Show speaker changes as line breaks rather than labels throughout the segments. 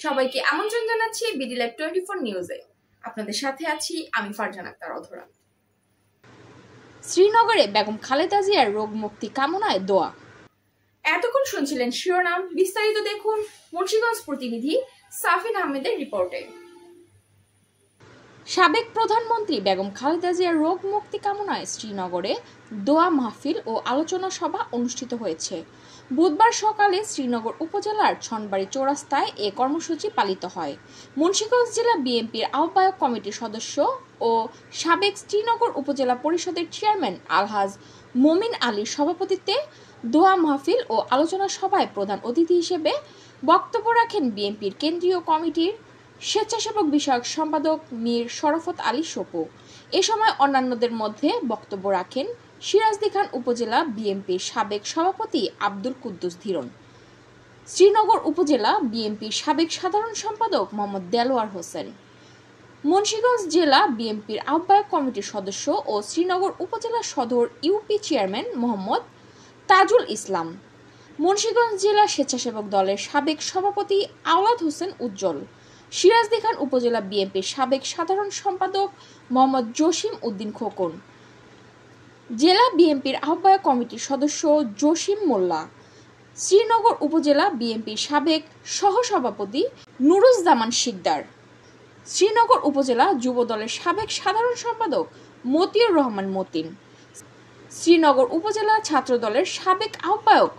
সবাইকে আমন্ত্রণ জানাচ্ছি বিডি লাইভ 24 নিউজে। আপনাদের সাথে আছি আমি ফারজানা আক্তার অধরা।
শ্রীনগরে বেগম খালেদা জিয়ার রোগ মুক্তি কামনায় দোয়া।
এতক্ষণ শুনছিলেন শিরোনাম, বিস্তারিত দেখুন মুন্সিগঞ্জ প্রতিনিধি সাফিন আহমেদের রিপোর্টে।
সাবেক প্রধানমন্ত্রী বেগম খালেদা জিয়ার রোগ মুক্তি কামনায় শ্রীনগরে দোয়া মাহফিল ও আলোচনা সভা অনুষ্ঠিত হয়েছে। বুধবার সকালে শ্রীনগর উপজেলার ছনবাড়ি চৌরাস্তায় এ কর্মসূচি পালিত হয়। মুন্সিগঞ্জ জেলা বিএনপির আহ্বায়ক কমিটির সদস্য ও সাবেক শ্রীনগর উপজেলা পরিষদের চেয়ারম্যান আলহাজ মোমিন আলীর সভাপতিত্বে দোয়া মাহফিল ও আলোচনা সভায় প্রধান অতিথি হিসেবে বক্তব্য রাখেন বিএনপির কেন্দ্রীয় কমিটির স্বেচ্ছাসেবক বিষয়ক সম্পাদক মীর শরফত আলী সপু। এ সময় অন্যান্যদের মধ্যে বক্তব্য রাখেন সিরাজদি খান উপজেলা বিএনপির সাবেক সভাপতি আব্দুল কুদ্দুস ধীরন, শ্রীনগর উপজেলা বিএনপির সাবেক সাধারণ সম্পাদক মোহাম্মদ দেলোয়ার হোসেন, মুন্সিগঞ্জ জেলা বিএনপির আহ্বায়ক কমিটির সদস্য ও শ্রীনগর উপজেলা সদর ইউপি চেয়ারম্যান মোহাম্মদ তাজুল ইসলাম, মুন্সিগঞ্জ জেলা স্বেচ্ছাসেবক দলের সাবেক সভাপতি আওলাদ হোসেন উজ্জ্বল, সিরাজদি খান উপজেলা বিএনপির সাবেক সাধারণ সম্পাদক মোহাম্মদ জসিম উদ্দিন খোকন, জেলা বিএনপির আহ্বায়ক কমিটির সদস্য জসিম মোল্লা, শ্রীনগর উপজেলা বিএনপির সাবেক সহসভাপতি নুরুজ্জামান শিকদার, শ্রীনগর উপজেলা যুব দলের সাবেক সাধারণ সম্পাদক মতিউর রহমান মতিন, শ্রীনগর উপজেলা ছাত্র দলের সাবেক আহ্বায়ক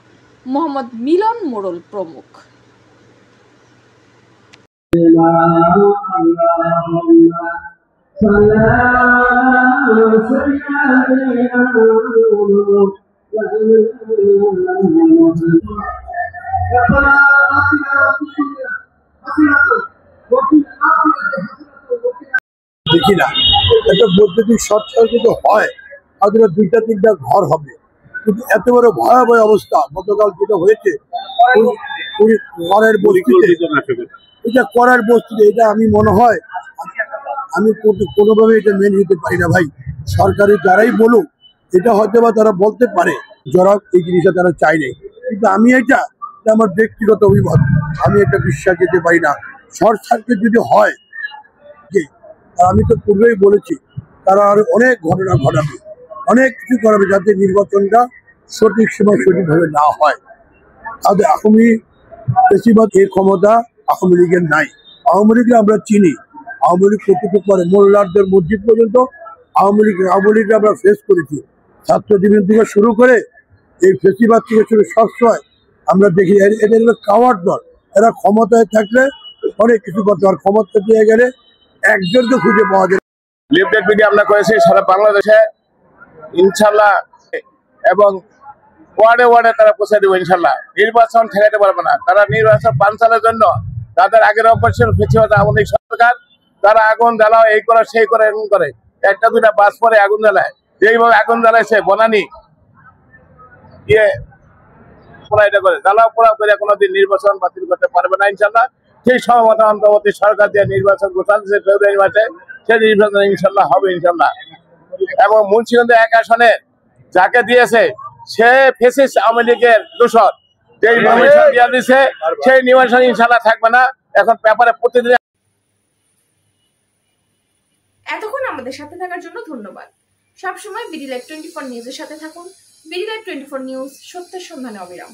মোহাম্মদ মিলন মোড়ল প্রমুখ।
দেখি না একটা বৈদ্যুতিক শর্ট সার্কিট হয়, হয়তো 2-3টা ঘর হবে, কিন্তু এত বড় ভয়াবহ অবস্থা গতকাল যেটা হয়েছে ঘরের বস্তিতে, এটা করার বস্তিতে, এটা আমি মনে হয় আমি কোনোভাবে এটা মেনে নিতে পারি না ভাই। সরকারি যারাই বলুক এটা হয়তো বা তারা বলতে পারে যারা এই জিনিসটা তারা চাই নাই, কিন্তু আমি এটা আমার ব্যক্তিগত অভিমত, আমি এটা বিশ্বাস যেতে পারি না। শর্ট সার্কিট যদি হয়, আমি তো পূর্বেই বলেছি তারা আরো অনেক ঘটনা ঘটাবে, অনেক কিছু করাবে যাতে নির্বাচনটা সঠিক সময় সঠিকভাবে না হয়। তাদের আওয়ামী বেশিরভাগ এই ক্ষমতা আওয়ামী লীগের নাই। আওয়ামী লীগকে আমরা চিনি, আওয়ামী লীগ কতটুকু করে মোল্লারদের মসজিদ পর্যন্ত আওয়ামী লীগকে আমরা ফেস করেছি। ছাত্রজীবন থেকে শুরু করে এই ফেসিবাদ থেকে শুরু সবসময় আমরা দেখি এটা হলো কাওয়ার দল। এরা ক্ষমতায় থাকলে অনেক কিছু করতে পারে, ক্ষমতা দিয়ে গেলে একজনকে খুঁজে পাওয়া যায়।
লিফলেট মিডিয়া আমরা করেছি সারা বাংলাদেশে ইনশাল্লাহ, এবং ওয়ার্ডে ওয়ার্ডে তারা পৌঁছে দেবো ইনশাল্লাহ। নির্বাচন ঠেকাতে পারবে না তারা। নির্বাচন বানচালের জন্য তাদের আগের অভ্যাসের ফেসিবাদ আওয়ামী সরকার, তারা আগুন জ্বালাও, এই করে সেই করে এমন করে, 1-2টা বাস পরে আগুন জ্বালায়, যেইভাবে আগুন জ্বালাইছে বনানি এটা করে জ্বালাও পোড়া করে কোনোদিন নির্বাচন বাতিল করতে পারবে না ইনশাল্লাহ। সেই সম্ভাবনা অন্তর্বর্তী সরকার যে নির্বাচন ঘোষণা দিয়েছে ফেব্রুয়ারি মাসে, সেই নির্বাচন ইনশাল্লাহ হবে ইনশাল্লাহ। এবং মুন্সিগঞ্জ 1 আসনে যাকে দিয়েছে সে ফেসিস্ট আওয়ামী লীগের দোষর, যেই নির্বাচন দিয়ে দিয়েছে সেই নির্বাচন ইনশাল্লাহ থাকবে না। এখন পেপারে প্রতিদিন।
এতক্ষণ আমাদের সাথে থাকার জন্য ধন্যবাদ। সবসময় বিডি লাইভ 24 নিউজের সাথে থাকুন। বিডি লাইভ 24 নিউজ, সত্যের সন্ধানে অবিরাম।